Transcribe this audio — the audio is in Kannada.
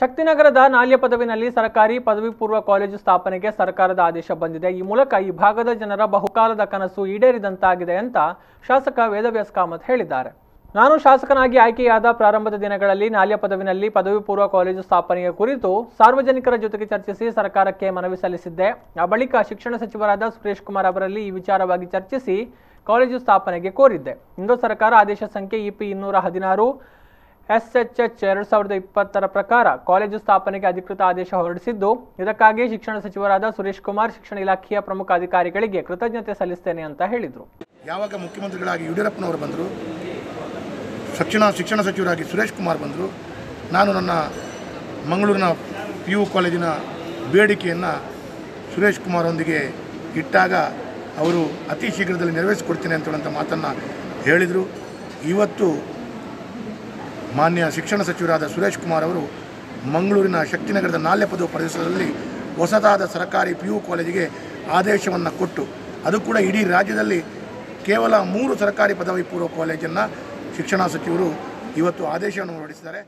ಶಕ್ತಿನಗರದ ನಾಲ್ಯ ಪದವಿನಲ್ಲಿ ಸರ್ಕಾರಿ ಪದವಿ ಪೂರ್ವ ಕಾಲೇಜು ಸ್ಥಾಪನೆಗೆ ಸರ್ಕಾರದ ಆದೇಶ ಬಂದಿದೆ. ಈ ಮೂಲಕ ಈ ಭಾಗದ ಜನರ ಬಹುಕಾಲದ ಕನಸು ಈಡೇರಿದಂತಾಗಿದೆ ಅಂತ ಶಾಸಕ ವೇದವ್ಯಾಸ್ ಕಾಮತ್ ಹೇಳಿದ್ದಾರೆ. ನಾನು ಶಾಸಕನಾಗಿ ಆಯ್ಕೆಯಾದ ಪ್ರಾರಂಭದ ದಿನಗಳಲ್ಲಿ ನಾಲ್ಯ ಪದವಿನಲ್ಲಿ ಪದವಿ ಪೂರ್ವ ಕಾಲೇಜು ಸ್ಥಾಪನೆಯ ಕುರಿತು ಸಾರ್ವಜನಿಕರ ಜೊತೆಗೆ ಚರ್ಚಿಸಿ ಸರ್ಕಾರಕ್ಕೆ ಮನವಿ ಸಲ್ಲಿಸಿದ್ದೆ. ಆ ಬಳಿಕ ಶಿಕ್ಷಣ ಸಚಿವರಾದ ಸುರೇಶ್ ಕುಮಾರ್ ಅವರಲ್ಲಿ ಈ ವಿಚಾರವಾಗಿ ಚರ್ಚಿಸಿ ಕಾಲೇಜು ಸ್ಥಾಪನೆಗೆ ಕೋರಿದ್ದೆ. ಇಂದು ಸರ್ಕಾರ ಆದೇಶ ಸಂಖ್ಯೆ EP 216 SHH 2020 ಪ್ರಕಾರ ಕಾಲೇಜು ಸ್ಥಾಪನೆಗೆ ಅಧಿಕೃತ ಆದೇಶ ಹೊರಡಿಸಿದ್ದು, ಇದಕ್ಕಾಗಿ ಶಿಕ್ಷಣ ಸಚಿವರಾದ ಸುರೇಶ್ ಕುಮಾರ್ ಶಿಕ್ಷಣ ಇಲಾಖೆಯ ಪ್ರಮುಖ ಅಧಿಕಾರಿಗಳಿಗೆ ಕೃತಜ್ಞತೆ ಸಲ್ಲಿಸುತ್ತೇನೆ ಅಂತ ಹೇಳಿದರು. ಯಾವಾಗ ಮುಖ್ಯಮಂತ್ರಿಗಳಾಗಿ ಯಡಿಯೂರಪ್ಪನವರು ಬಂದರು, ಶಿಕ್ಷಣ ಸಚಿವರಾಗಿ ಸುರೇಶ್ ಕುಮಾರ್ ಬಂದರು, ನಾನು ನನ್ನ ಮಂಗಳೂರಿನ PU ಕಾಲೇಜಿನ ಬೇಡಿಕೆಯನ್ನು ಸುರೇಶ್ ಕುಮಾರ್ ಒಂದಿಗೆ ಇಟ್ಟಾಗ ಅವರು ಅತಿ ಶೀಘ್ರದಲ್ಲಿ ನೆರವೇರಿಸಿಕೊಡ್ತೇನೆ ಅಂತ ಹೇಳುವಂಥ ಮಾತನ್ನು ಹೇಳಿದರು. ಇವತ್ತು ಮಾನ್ಯ ಶಿಕ್ಷಣ ಸಚಿವರಾದ ಸುರೇಶ್ ಕುಮಾರ್ ಅವರು ಮಂಗಳೂರಿನ ಶಕ್ತಿನಗರದ ನಾಲ್ಯ ಪದವಿ ಪ್ರದೇಶದಲ್ಲಿ ಹೊಸದಾದ ಸರ್ಕಾರಿ PU ಕಾಲೇಜಿಗೆ ಆದೇಶವನ್ನು ಕೊಟ್ಟು, ಅದು ಕೂಡ ಇಡೀ ರಾಜ್ಯದಲ್ಲಿ ಕೇವಲ 3 ಸರ್ಕಾರಿ ಪದವಿ ಪೂರ್ವ ಕಾಲೇಜನ್ನು ಶಿಕ್ಷಣ ಸಚಿವರು ಇವತ್ತು ಆದೇಶವನ್ನು ಹೊರಡಿಸಿದ್ದಾರೆ.